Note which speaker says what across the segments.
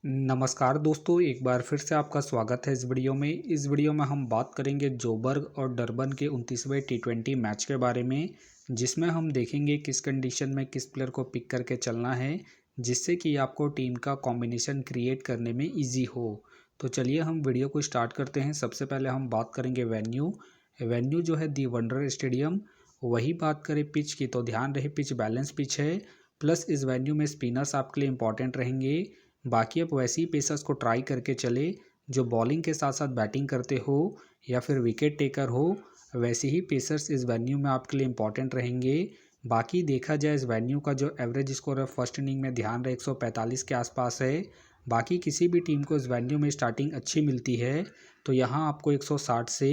Speaker 1: नमस्कार दोस्तों, एक बार फिर से आपका स्वागत है इस वीडियो में। इस वीडियो में हम बात करेंगे जोबर्ग और डरबन के 29वें टी20 मैच के बारे में, जिसमें हम देखेंगे किस कंडीशन में किस प्लेयर को पिक करके चलना है, जिससे कि आपको टीम का कॉम्बिनेशन क्रिएट करने में इजी हो। तो चलिए हम वीडियो को स्टार्ट करते हैं। सबसे पहले हम बात करेंगे वेन्यू। वेन्यू जो है दी वंडर स्टेडियम। वही बात करें पिच की, तो ध्यान रहे पिच बैलेंस पिच है, प्लस इस वेन्यू में स्पिनर्स आपके लिए इंपॉर्टेंट रहेंगे। बाकी आप वैसे ही पेसर्स को ट्राई करके चले जो बॉलिंग के साथ साथ बैटिंग करते हो या फिर विकेट टेकर हो। वैसे ही पेसर्स इस वेन्यू में आपके लिए इंपॉर्टेंट रहेंगे। बाकी देखा जाए इस वेन्यू का जो एवरेज स्कोर है फर्स्ट इनिंग में ध्यान रहे 145 के आसपास है। बाकी किसी भी टीम को इस वेन्यू में स्टार्टिंग अच्छी मिलती है तो यहाँ आपको 160 से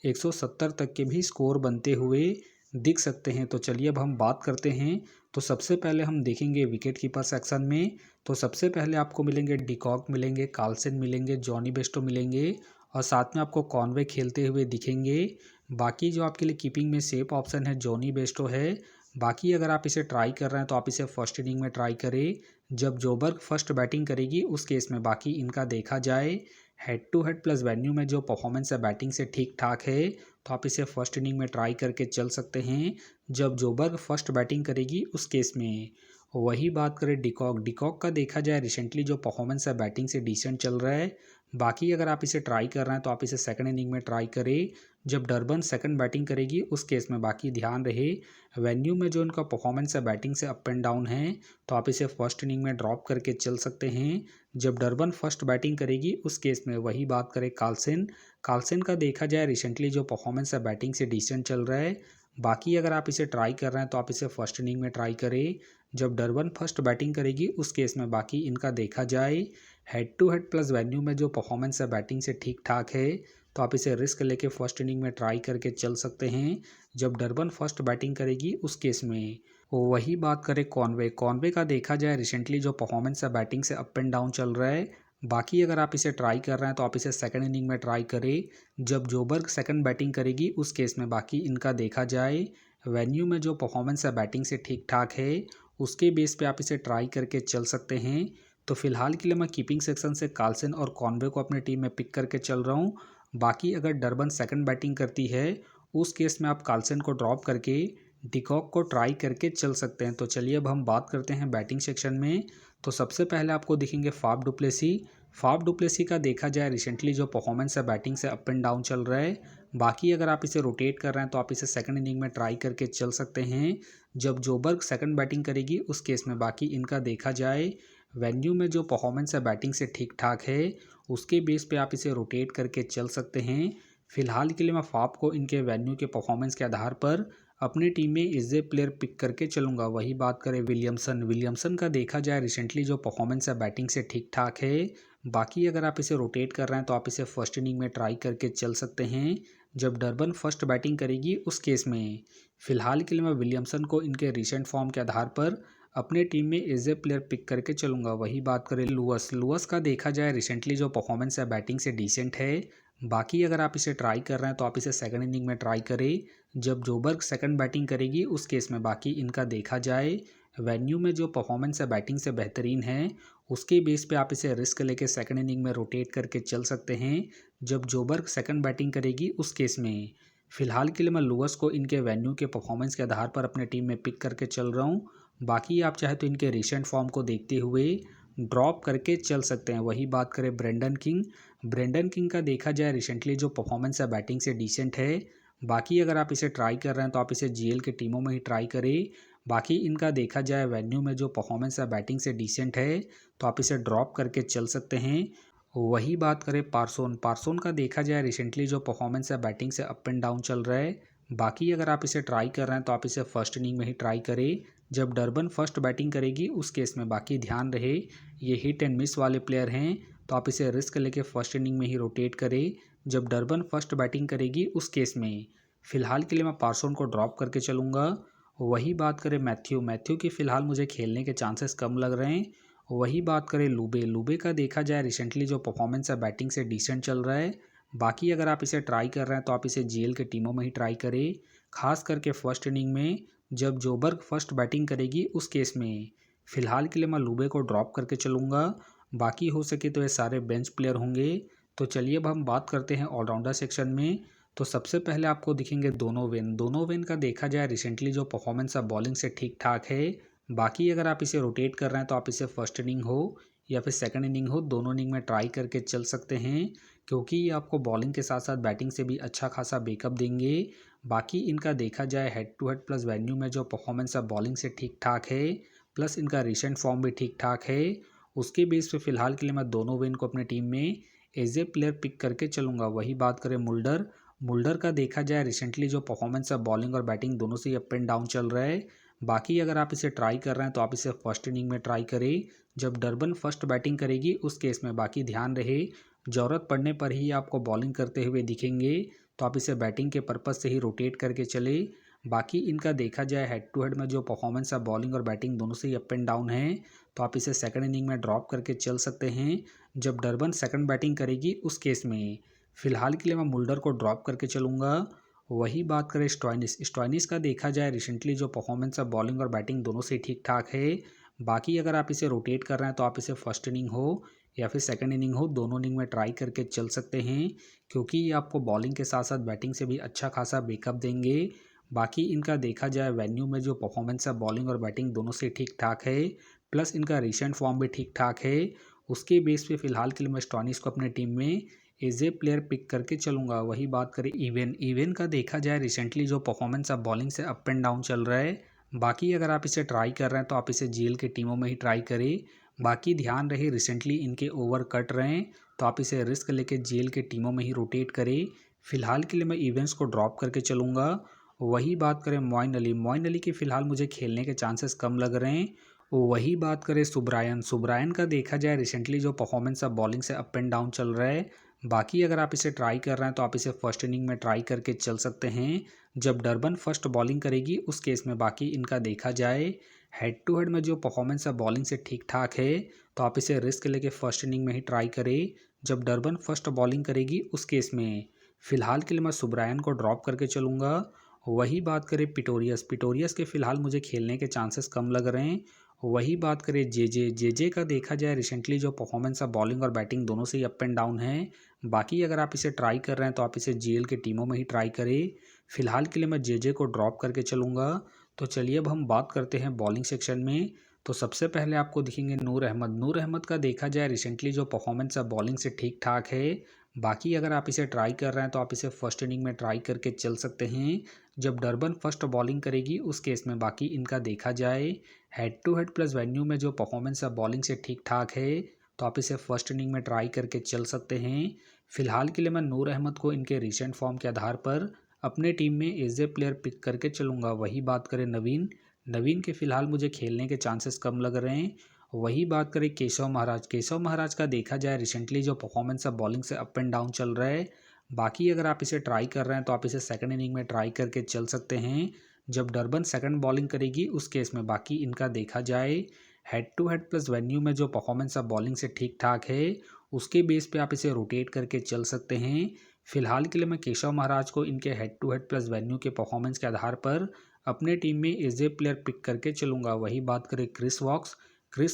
Speaker 1: 170 तक के भी स्कोर बनते हुए दिख सकते हैं। तो चलिए अब हम बात करते हैं। तो सबसे पहले हम देखेंगे विकेट कीपर सेक्शन में। तो सबसे पहले आपको मिलेंगे डिकॉक मिलेंगे, कार्लसन मिलेंगे, जॉनी बेस्टो मिलेंगे और साथ में आपको कॉनवे खेलते हुए दिखेंगे। बाकी जो आपके लिए कीपिंग में सेफ ऑप्शन है जॉनी बेस्टो है। बाकी अगर आप इसे ट्राई कर रहे हैं तो आप इसे फर्स्ट इनिंग में ट्राई करें जब जोबर्ग फर्स्ट बैटिंग करेगी उस केस में। बाकी इनका देखा जाए head to head plus venue में जो परफॉर्मेंस है बैटिंग से ठीक ठाक है, तो आप इसे फर्स्ट इनिंग में ट्राई करके चल सकते हैं जब जोबर्ग फर्स्ट बैटिंग करेगी उस केस में। वही बात करें डिकॉक का देखा जाए रिसेंटली जो परफॉर्मेंस है बैटिंग से डिसेंट चल रहा है। बाकी अगर आप इसे ट्राई कर रहे हैं तो आप इसे सेकंड इनिंग में ट्राई करें जब डरबन सेकंड बैटिंग करेगी उस केस में। बाकी ध्यान रहे वेन्यू में जो इनका परफॉर्मेंस है बैटिंग से अप एंड डाउन है, तो आप इसे फर्स्ट इनिंग में ड्रॉप करके चल सकते हैं जब डरबन फर्स्ट बैटिंग करेगी उस केस में। वही बात करें कार्लसन का देखा जाए रिसेंटली जो परफॉर्मेंस है बैटिंग से डिसेंट चल रहा है। बाकी अगर आप इसे ट्राई कर रहे हैं तो आप इसे फर्स्ट इनिंग में ट्राई करें जब डरबन फर्स्ट बैटिंग करेगी उस केस में। बाकी इनका देखा जाए head to head plus venue में जो परफॉर्मेंस है बैटिंग से ठीक ठाक है, तो आप इसे रिस्क लेके फर्स्ट इनिंग में ट्राई करके चल सकते हैं जब डरबन फर्स्ट बैटिंग करेगी उस केस में। वही बात करें कॉनवे का देखा जाए रिसेंटली जो परफॉर्मेंस है बैटिंग से अप एंड डाउन चल रहा है। बाकी अगर आप इसे ट्राई कर रहे हैं तो आप इसे सेकंड इनिंग में ट्राई करें जब जोबर्ग सेकंड बैटिंग करेगी उस केस में। बाकी इनका देखा जाए वेन्यू में जो परफॉर्मेंस है बैटिंग से ठीक ठाक है, उसके बेस पे आप इसे ट्राई करके चल सकते हैं। तो फिलहाल के लिए मैं कीपिंग सेक्शन से कार्लसन और कॉनवे को अपनी टीम में पिक करके चल रहा हूँ। बाकी अगर डरबन सेकंड बैटिंग करती है उस केस में आप कार्लसन को ड्रॉप करके डिकॉक को ट्राई करके चल सकते हैं। तो चलिए अब हम बात करते हैं बैटिंग सेक्शन में। तो सबसे पहले आपको दिखेंगे फाफ डुप्लेसी का देखा जाए रिसेंटली जो परफॉर्मेंस है बैटिंग से अप एंड डाउन चल रहा है। बाकी अगर आप इसे रोटेट कर रहे हैं तो आप इसे सेकंड इनिंग में ट्राई करके चल सकते हैं जब जोबर्ग सेकंड बैटिंग करेगी उस केस में। बाकी इनका देखा जाए वेन्यू में जो परफॉर्मेंस है बैटिंग से ठीक ठाक है, उसके बेस पे आप इसे रोटेट करके चल सकते हैं। फिलहाल के लिए मैं फाफ को इनके वेन्यू के परफॉर्मेंस के आधार पर अपनी टीम में इसे प्लेयर पिक करके चलूंगा। वही बात करें विलियमसन का देखा जाए रिसेंटली जो परफॉर्मेंस है बैटिंग से ठीक ठाक है। बाकी अगर आप इसे रोटेट कर रहे हैं तो आप इसे फर्स्ट इनिंग में ट्राई करके चल सकते हैं जब डरबन फर्स्ट बैटिंग करेगी उस केस में। फिलहाल के लिए मैं विलियमसन को इनके रिसेंट फॉर्म के आधार पर अपने टीम में एज ए प्लेयर पिक करके चलूंगा। वही बात करें लुअस का देखा जाए रिसेंटली जो परफॉर्मेंस है बैटिंग से डिसेंट है। बाकी अगर आप इसे ट्राई कर रहे हैं तो आप इसे सेकंड इनिंग में ट्राई करें जब जोबर्ग सेकंड बैटिंग करेगी उस केस में। बाकी इनका देखा जाए वेन्यू में जो परफॉर्मेंस है बैटिंग से बेहतरीन है, उसके बेस पे आप इसे रिस्क लेके सेकंड इनिंग में रोटेट करके चल सकते हैं जब जोबर्ग सेकंड बैटिंग करेगी उस केस में। फिलहाल के लिए मैं लुअस को इनके वेन्यू के परफॉर्मेंस के आधार पर अपने टीम में पिक करके चल रहा हूँ। बाकी आप चाहे तो इनके रिसेंट फॉर्म को देखते हुए ड्रॉप करके चल सकते हैं। वही बात करें ब्रेंडन किंग का देखा जाए रिसेंटली जो परफॉर्मेंस है बैटिंग से डिसेंट है। बाकी अगर आप इसे ट्राई कर रहे हैं तो आप इसे जीएल के टीमों में ही ट्राई करें। बाकी इनका देखा जाए वेन्यू में जो परफॉर्मेंस है बैटिंग से डिसेंट है, तो आप इसे ड्रॉप करके चल सकते हैं। वही बात करें पार्सोन का देखा जाए रिसेंटली जो परफॉर्मेंस है बैटिंग से अप एंड डाउन चल रहा है। बाकी अगर आप इसे ट्राई कर रहे हैं तो आप इसे फर्स्ट इनिंग में ही ट्राई करें जब डरबन फर्स्ट बैटिंग करेगी उस केस में। बाकी ध्यान रहे ये हिट एंड मिस वाले प्लेयर हैं, तो आप इसे रिस्क लेके फर्स्ट इनिंग में ही रोटेट करें जब डरबन फर्स्ट बैटिंग करेगी उस केस में। फिलहाल के लिए मैं पार्सोन को ड्रॉप करके चलूँगा। वही बात करें मैथ्यू की फ़िलहाल मुझे खेलने के चांसेस कम लग रहे हैं। वही बात करें लूबे का देखा जाए रिसेंटली जो परफॉर्मेंस है बैटिंग से डिसेंट चल रहा है। बाकी अगर आप इसे ट्राई कर रहे हैं तो आप इसे जीएल के टीमों में ही ट्राई करें, खास करके फर्स्ट इनिंग में जब जोबर्ग फर्स्ट बैटिंग करेगी उस केस में। फिलहाल के लिए मैं लूबे को ड्रॉप करके चलूँगा। बाकी हो सके तो ये सारे बेंच प्लेयर होंगे। तो चलिए अब हम बात करते हैं ऑलराउंडर सेक्शन में। तो सबसे पहले आपको दिखेंगे दोनों वेन का देखा जाए रिसेंटली जो परफॉर्मेंस है बॉलिंग से ठीक ठाक है। बाकी अगर आप इसे रोटेट कर रहे हैं तो आप इसे फर्स्ट इनिंग हो या फिर सेकंड इनिंग हो, दोनों इनिंग में ट्राई करके चल सकते हैं, क्योंकि ये आपको बॉलिंग के साथ साथ बैटिंग से भी अच्छा खासा बैकअप देंगे। बाकी इनका देखा जाए head to head plus venue में जो परफॉर्मेंस है बॉलिंग से ठीक ठाक है, प्लस इनका रिसेंट फॉर्म भी ठीक ठाक है। उसके बेस पे फिलहाल के लिए मैं दोनों विन को अपने टीम में एज ए प्लेयर पिक करके चलूँगा। वही बात करें मुल्डर का देखा जाए रिसेंटली जो परफॉर्मेंस है बॉलिंग और बैटिंग दोनों से अप एंड डाउन चल रहा है। बाकी अगर आप इसे ट्राई कर रहे हैं तो आप इसे फर्स्ट इनिंग में ट्राई करें, जब डरबन फर्स्ट बैटिंग करेगी उस केस में। बाकी ध्यान रहे ज़रूरत पड़ने पर ही आपको बॉलिंग करते हुए दिखेंगे, तो आप इसे बैटिंग के पर्पज़ से ही रोटेट करके चले। बाकी इनका देखा जाए हेड टू हेड में जो परफॉर्मेंस है बॉलिंग और बैटिंग दोनों से ही अप एंड डाउन है, तो आप इसे सेकंड इनिंग में ड्रॉप करके चल सकते हैं, जब डरबन सेकंड बैटिंग करेगी उस केस में। फिलहाल के लिए मैं मुल्डर को ड्रॉप करके चलूँगा। वही बात करें स्टॉइनिस का देखा जाए रिसेंटली जो परफॉर्मेंस है बॉलिंग और बैटिंग दोनों से ठीक ठाक है। बाकी अगर आप इसे रोटेट कर रहे हैं तो आप इसे फर्स्ट इनिंग हो या फिर सेकंड इनिंग हो, दोनों इनिंग में ट्राई करके चल सकते हैं, क्योंकि ये आपको बॉलिंग के साथ साथ बैटिंग से भी अच्छा खासा बैकअप देंगे। बाकी इनका देखा जाए वेन्यू में जो परफॉर्मेंस है बॉलिंग और बैटिंग दोनों से ठीक ठाक है, प्लस इनका रिसेंट फॉर्म भी ठीक ठाक है। उसके बेस पे फिलहाल के लिए मैं स्टॉइनिस को अपने टीम में एज ए प्लेयर पिक करके चलूँगा। वही बात करें इवेन का देखा जाए रिसेंटली जो परफॉर्मेंस है बॉलिंग से अप एंड डाउन चल रहा है। बाकी अगर आप इसे ट्राई कर रहे हैं तो आप इसे जीएल के टीमों में ही ट्राई करें। बाकी ध्यान रहे रिसेंटली इनके ओवर कट रहे हैं, तो आप इसे रिस्क लेके जीएल के टीमों में ही रोटेट करें। फिलहाल के लिए मैं इवेंट्स को ड्रॉप करके चलूँगा। वही बात करें मोइन अली के फ़िलहाल मुझे खेलने के चांसेस कम लग रहे हैं। वही बात करें सुब्रायन का देखा जाए रिसेंटली जो परफॉर्मेंस है बॉलिंग से अप एंड डाउन चल रहा है। बाकी अगर आप इसे ट्राई कर रहे हैं तो आप इसे फर्स्ट इनिंग में ट्राई करके चल सकते हैं, जब डरबन फर्स्ट बॉलिंग करेगी उस केस में। बाकी इनका देखा जाए हेड टू हेड में जो परफॉर्मेंस है बॉलिंग से ठीक ठाक है, तो आप इसे रिस्क लेके फर्स्ट इनिंग में ही ट्राई करें, जब डरबन फर्स्ट बॉलिंग करेगी उस केस में। फिलहाल के लिए मैं सुब्रायन को ड्रॉप करके चलूँगा। वही बात करें पिटोरियस के फ़िलहाल मुझे खेलने के चांसेस कम लग रहे हैं। वही बात करें जेजे का देखा जाए रिसेंटली जो परफॉर्मेंस है बॉलिंग और बैटिंग दोनों से ही अप एंड डाउन है। बाकी अगर आप इसे ट्राई कर रहे हैं तो आप इसे जीएल के टीमों में ही ट्राई करें। फिलहाल के लिए मैं जेजे को ड्रॉप करके चलूँगा। तो चलिए अब हम बात करते हैं बॉलिंग सेक्शन में। तो सबसे पहले आपको दिखेंगे नूर अहमद का देखा जाए रिसेंटली जो परफॉर्मेंस है बॉलिंग से ठीक ठाक है। बाकी अगर आप इसे ट्राई कर रहे हैं तो आप इसे फर्स्ट इनिंग में ट्राई करके चल सकते हैं, जब डरबन फर्स्ट बॉलिंग करेगी उस केस में। बाकी इनका देखा जाए head to head plus venue में जो परफॉर्मेंस है बॉलिंग से ठीक ठाक है, तो आप इसे फर्स्ट इनिंग में ट्राई करके चल सकते हैं। फिलहाल के लिए मैं नूर अहमद को इनके रिसेंट फॉर्म के आधार पर अपने टीम में एज ए प्लेयर पिक करके चलूँगा। वही बात करें नवीन के फ़िलहाल मुझे खेलने के चांसेस कम लग रहे हैं। वही बात करें केशव महाराज का देखा जाए रिसेंटली जो परफॉर्मेंस है बॉलिंग से अप एंड डाउन चल रहा है। बाकी अगर आप इसे ट्राई कर रहे हैं तो आप इसे सेकंड इनिंग में ट्राई करके चल सकते हैं, जब डरबन सेकंड बॉलिंग करेगी उस केस में। बाकी इनका देखा जाए head to head plus venue में जो परफॉर्मेंस है बॉलिंग से ठीक ठाक है, उसके बेस पे आप इसे रोटेट करके चल सकते हैं। फिलहाल के लिए मैं केशव महाराज को इनके head to head plus venue के परफॉर्मेंस के आधार पर अपने टीम में एज ए प्लेयर पिक करके चलूँगा। वही बात करें क्रिस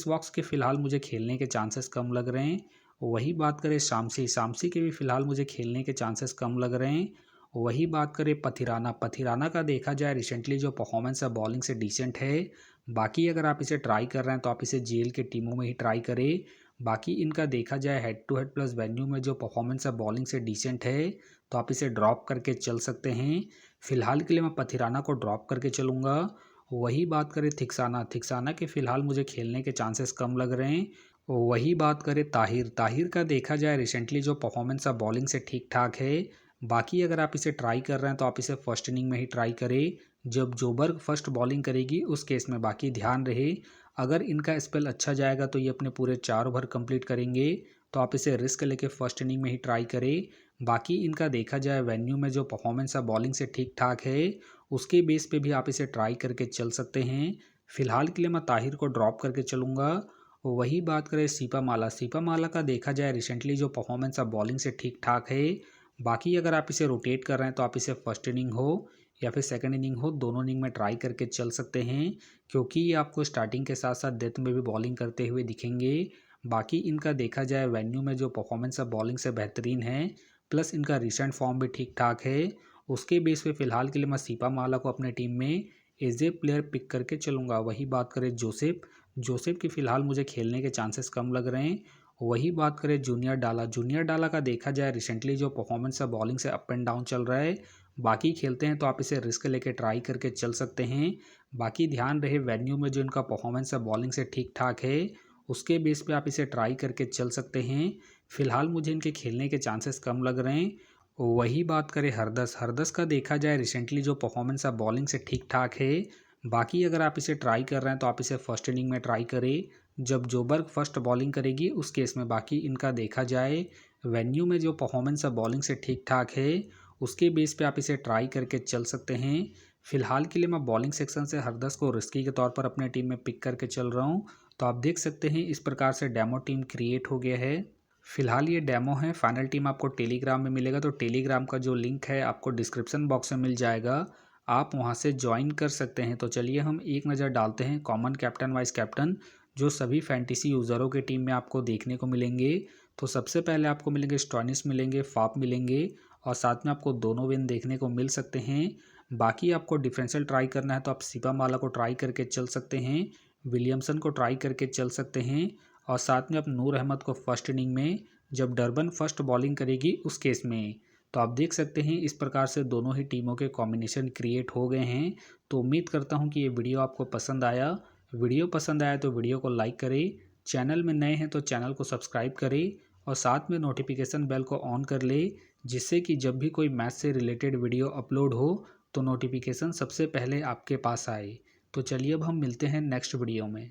Speaker 1: वॉक्स के फ़िलहाल मुझे खेलने के चांसेस कम लग रहे हैं। वही बात करें शामसी के भी फ़िलहाल मुझे खेलने के चांसेस कम लग रहे हैं। वही बात करें पथिराना का देखा जाए रिसेंटली जो परफॉर्मेंस है बॉलिंग से डिसेंट है। बाकी अगर आप इसे ट्राई कर रहे हैं तो आप इसे जीएल के टीमों में ही ट्राई करें। बाकी इनका देखा जाए head to head plus venue में जो परफॉर्मेंस है बॉलिंग से डिसेंट है, तो आप इसे ड्रॉप करके चल सकते हैं। फिलहाल के लिए मैं पथिराना को ड्रॉप करके चलूँगा। वही बात करें थिक्साना के फ़िलहाल मुझे खेलने के चांसेस कम लग रहे हैं। वही बात करें ताहिर का देखा जाए रिसेंटली जो परफॉर्मेंस है बॉलिंग से ठीक ठाक है। बाकी अगर आप इसे ट्राई कर रहे हैं तो आप इसे फर्स्ट इनिंग में ही ट्राई करें, जब जोबर्ग फर्स्ट बॉलिंग करेगी उस केस में। बाकी ध्यान रहे अगर इनका स्पेल अच्छा जाएगा तो ये अपने पूरे 4 ओवर कंप्लीट करेंगे, तो आप इसे रिस्क लेके फर्स्ट इनिंग में ही ट्राई करें। बाकी इनका देखा जाए वेन्यू में जो परफॉर्मेंस है बॉलिंग से ठीक ठाक है, उसके बेस पे भी आप इसे ट्राई करके चल सकते हैं। फिलहाल के लिए मैं ताहिर को ड्रॉप करके चलूँगा। वही बात करें सीपा माला का देखा जाए रिसेंटली जो परफॉर्मेंस है बॉलिंग से ठीक ठाक है। बाकी अगर आप इसे रोटेट कर रहे हैं तो आप इसे फर्स्ट इनिंग हो या फिर सेकंड इनिंग हो, दोनों इनिंग में ट्राई करके चल सकते हैं, क्योंकि ये आपको स्टार्टिंग के साथ साथ डेथ में भी बॉलिंग करते हुए दिखेंगे। बाकी इनका देखा जाए वेन्यू में जो परफॉर्मेंस है बॉलिंग से बेहतरीन है, प्लस इनका रिसेंट फॉर्म भी ठीक ठाक है। उसके बेस पे फ़िलहाल के लिए मैं सीपामाला को अपने टीम में एज ए प्लेयर पिक करके चलूँगा। वही बात करें जोसेफ की फ़िलहाल मुझे खेलने के चांसेस कम लग रहे हैं। वही बात करें जूनियर डाला का देखा जाए रिसेंटली जो परफॉर्मेंस है बॉलिंग से अप एंड डाउन चल रहा है। बाकी खेलते हैं तो आप इसे रिस्क लेके ट्राई करके चल सकते हैं। बाकी ध्यान रहे वेन्यू में जो इनका परफॉर्मेंस है बॉलिंग से ठीक ठाक है, उसके बेस पे आप इसे ट्राई करके चल सकते हैं। फ़िलहाल मुझे इनके खेलने के चांसेस कम लग रहे हैं। वही बात करें हरदस का देखा जाए रिसेंटली जो परफॉर्मेंस है बॉलिंग से ठीक ठाक है। बाकी अगर आप इसे ट्राई कर रहे हैं तो आप इसे फर्स्ट इनिंग में ट्राई करें, जब जोबर्ग फर्स्ट बॉलिंग करेगी उस केस में। बाकी इनका देखा जाए वेन्यू में जो परफॉर्मेंस है बॉलिंग से ठीक ठाक है, उसके बेस पे आप इसे ट्राई करके चल सकते हैं। फिलहाल के लिए मैं बॉलिंग सेक्शन से हरदस को रिस्की के तौर पर अपने टीम में पिक करके चल रहा हूँ। तो आप देख सकते हैं इस प्रकार से डेमो टीम क्रिएट हो गया है। फिलहाल ये डेमो है, फाइनल टीम आपको टेलीग्राम में मिलेगा। तो टेलीग्राम का जो लिंक है आपको डिस्क्रिप्शन बॉक्स में मिल जाएगा, आप वहां से ज्वाइन कर सकते हैं। तो चलिए हम एक नज़र डालते हैं कॉमन कैप्टन वाइस कैप्टन जो सभी फैंटेसी यूज़रों के टीम में आपको देखने को मिलेंगे। तो सबसे पहले आपको मिलेंगे स्टॉइनिस मिलेंगे, फाप मिलेंगे और साथ में आपको दोनों विन देखने को मिल सकते हैं। बाकी आपको डिफरेंशियल ट्राई करना है तो आप सीपामाला को ट्राई करके चल सकते हैं, विलियमसन को ट्राई करके चल सकते हैं और साथ में आप नूर अहमद को फर्स्ट इनिंग में जब डरबन फर्स्ट बॉलिंग करेगी उस केस में। तो आप देख सकते हैं इस प्रकार से दोनों ही टीमों के कॉम्बिनेशन क्रिएट हो गए हैं। तो उम्मीद करता हूं कि ये वीडियो आपको पसंद आया। वीडियो पसंद आया तो वीडियो को लाइक करें, चैनल में नए हैं तो चैनल को सब्सक्राइब करें और साथ में नोटिफिकेशन बेल को ऑन कर ले, जिससे कि जब भी कोई मैच से रिलेटेड वीडियो अपलोड हो तो नोटिफिकेशन सबसे पहले आपके पास आए। तो चलिए अब हम मिलते हैं नेक्स्ट वीडियो में।